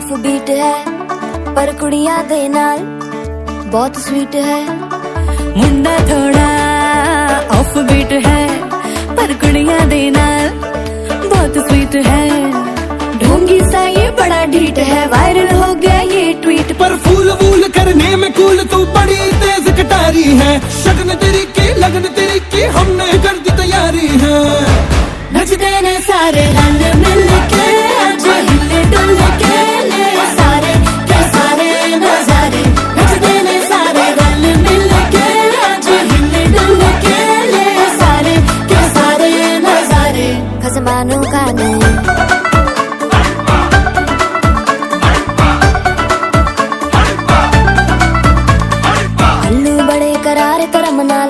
Off beat है पर कुड़ियां दे नाल बहुत स्वीट है। मुंडा थोड़ा ऑफ बीट है पर कुड़ियां दे नाल बहुत स्वीट है। ढोंगी सा ये बड़ा ढीठ है, वायरल हो गया ये ट्वीट। पर फूल वूल करने में कूल तू बड़ी तेज कटारी है। शगन तेरी की लगन तेरी की हमने कर दी तैयारी है। नचते ने सारे रंग मिल के आज हिले डुल के ले सारे के सारे नजारे। नचते ने सारे रंग मिल के आज हिले डुल के ले सारे के सारे नजारे। खसमानू खाने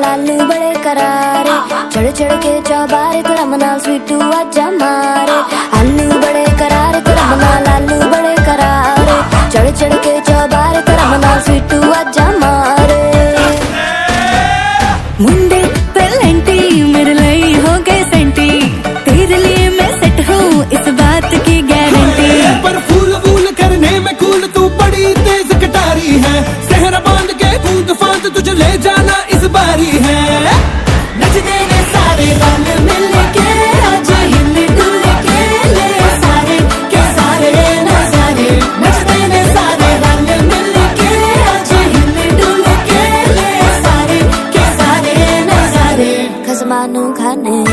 लालू बड़े करारे चढ़ चढ़ के चौबारे करमना स्वीटू आजा मारे। आलू बड़े करारे करमना लालू बड़े करारे चढ़ चढ़ के चौबारे करमना स्वीटू आजा मारे। मुंडे पेलेंटी मेरे लिए हो गए सेंटी, तेरे लिए मैं सेट हूँ इस बात की गारंटी। पर फूल वूल करने में कूल तू बड़ी तेज कटारी है। सहरा बांध के कूद फांद तुझे ले जाना इस बारी है। नचते ने सारे रंग मिल के आज हिले डुल के ले सारे के सारे नजारे। नचते ने सारे रंग मिल के आज हिले डुल के ले सारे के सारे नजारे। खसमानू खाने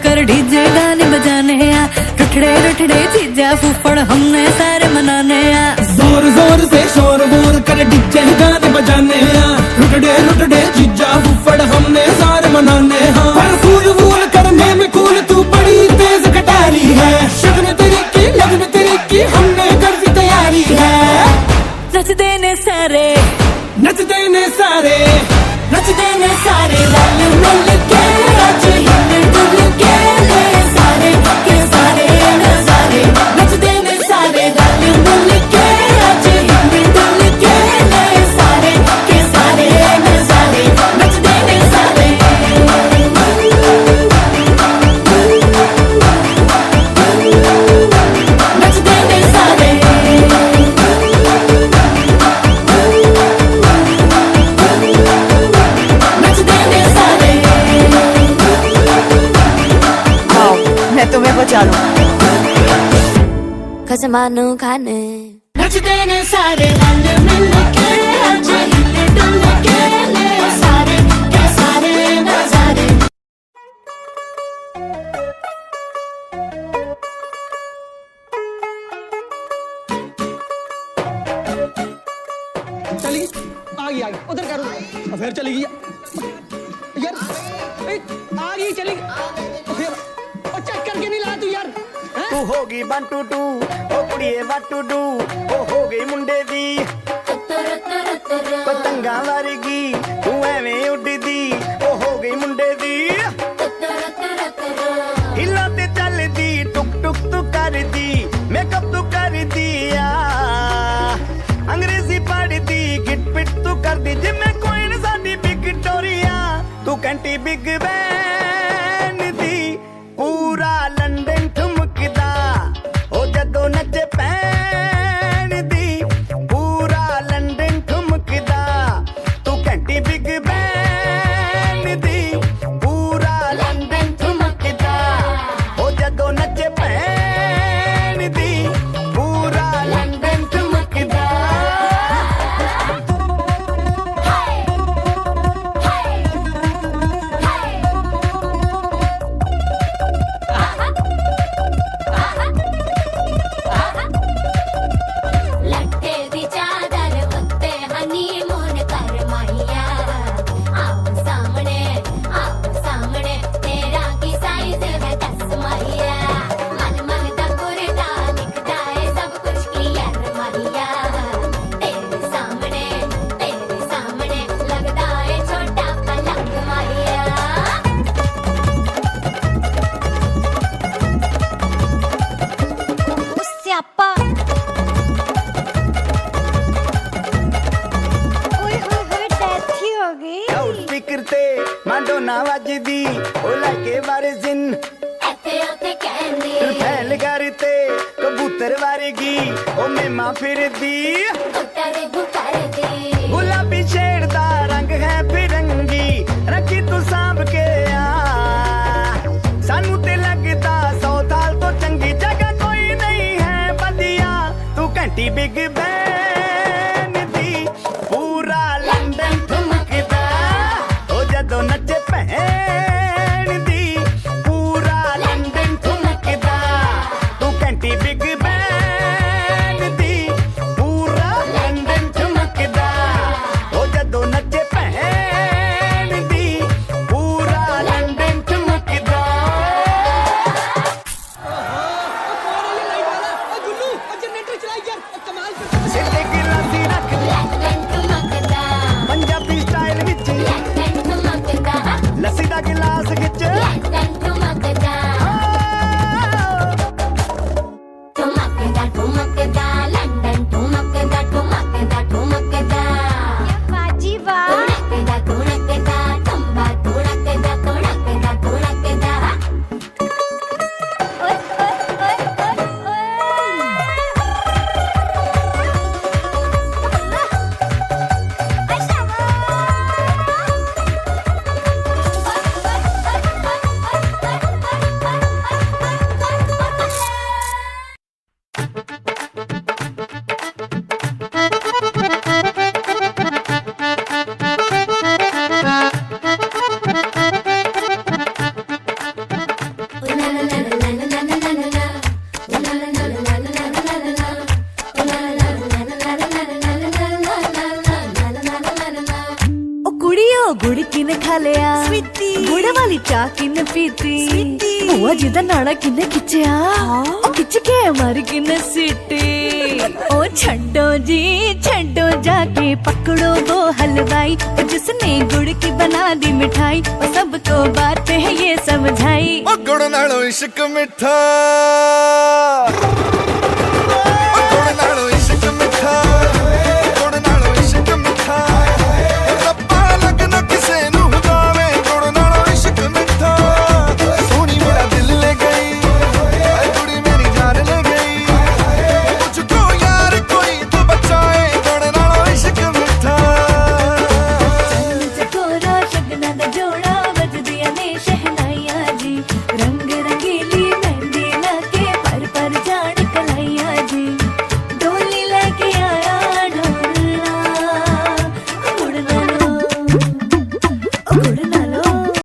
कर डीजे गाने बजाने आ, रुठड़े रुठड़े चीजा फूफड़ हमने सारे मनाने आ। जोर जोर से शोर वोर कर डीजे गाने बजाने आ, रुठड़े रुठड़े चीजा फूफड़ हमने सारे मनाने हैं। पर फूल वूल करने में कूल तू बड़ी तेज कटारी है। शगन तेरी की लगन तेरी की हमने कर दी तैयारी है। नचते ने सारे नचते ने सारे नचते ने सारे रंग मिल के आज हिले डुल के ले सारे के सारे नजारे। नचते ने सारे रंग मिल के आज हिले डुल के ले सारे के सारे नजारे। नचते ने सारे नचते ने सारे मैं तुम्हें बचा लूं। खसमानू खाने नचते ने सारे रंग मिल के आज हिले डुल के ले सारे के सारे नजारे। चली आ गई उधर करो फिर चली गई यार। आ गई चली फिर और चेक करके नहीं ला तू यार। तू होगी 1 2 2 ओ कुड़िए what to do ओ हो गई मुंडे दी पतंगा वर्गी तू एवें उड़दी ओ हो गई मुंडे दी। हिला ते चलदी टुक टुक तू करदी मेकअप तू कर दिया अंग्रेजी पढ़दी गिट पिट तू कर दी जिम्मे कोई न साडी विक्टोरिया। तू कंटी बिग बैन दी पूरा लंदन ठुमकदा ओ जदों नचे पैन दी पूरा लंदन ठुमकदा। तू घंटी बिग बैन दी पूरा लंदन ठुमकदा ओ जदों नचे पैन दी पूरा लंदन ठुमकदा। स्यापा ਨਾ ਵੱਜਦੀ ਉਹ ਲੈ ਕੇ ਵਾਰਿਸਿਨ ਇੱਥੇ ਉੱਥੇ ਕਹਿੰਦੇ ਫੈਲ ਕਰਤੇ ਕਬੂਤਰ ਵਰਗੀ ਉਹ ਮੇਮਾ ਫਿਰਦੀ ਗੁੱਟਰੇ ਗੁੱਟਰੇ ਗੁਲਾਬੀ ਸ਼ੇਡ ਦਾ ਰੰਗ ਹੈ ਫਿਰੰਗੀ ਰੱਖੀ ਤੂੰ ਸਾਂਭ ਕੇ ਆ ਸਾਨੂੰ ਤੇ ਲੱਗਦਾ 100 ਸਾਲ ਤੋਂ ਚੰਗੀ ਜਗ੍ਹਾ ਕੋਈ ਨਹੀਂ ਹੈ ਵਧੀਆ ਤੂੰ ਘੰਟੀ ਬਿਗ ਬੈਨ ਦੀ ਪੂਰਾ ਲੰਡਨ ਠੁਮਕਦਾ ਉਹ ਜਦੋਂ ਨੱਚੇ ਭੈਣ ਦੀ ਪੂਰਾ ਲੰਡਨ ਠੁਮਕਦਾ ਤੂੰ ਘੰਟੀ ਬਿਗ ਬੈਨ ਦੀ ਪੂਰਾ ਲੰਡਨ ਠੁਮਕਦਾ ਉਹ ਜਦੋਂ ਨੱਚੇ ਭੈਣ ਦੀ ਪੂਰਾ ਲੰਡਨ ਠੁਮਕਦਾ ਸਿੱਧੇ ਗਿਲਾਸੀ ਰੱਖ ਲੰਡਨ ਠੁਮਕਦਾ ਪੰਜਾਬੀ ਸਟਾਈਲ ਵਿੱਚ ਲੰਡਨ ਠੁਮਕਦਾ ਲੱਸੀ ਦਾ ਗਿਲਾਸ ਖਿੱਚ ਲੰਡਨ ਠੁਮਕਦਾ ਠੁਮਕਦਾ ਠੁਮਕਦਾ ਲੰਡਨ ਠੁਮਕਦਾ ਠੁਮਕਦਾ ਠੁਮਕਦਾ बाजी वाह ਠੁਮਕਦਾ ਠੁਮਕਦਾ ਟੰਬਾ ਠੁਮਕਦਾ ਠੁਮਕਦਾ ਠੁਮਕਦਾ ओ कुड़ियो गुड़ किने खा लिया गुड़ वाली चाह किने पीती बुआ जी दा नाड़ा किने खिंचया ओ खिंच के मारी किने सीटी ओ छड्डो जी छड्डो जाके पकड़ो वो हलवाई ओ जिसने गुड़ की बना दी मिठाई ओ सबको बात है ये समझाई ਉਹ ਗੁੜ ਨਾਲੋਂ ਇਸ਼ਕ ਮਿੱਠਾ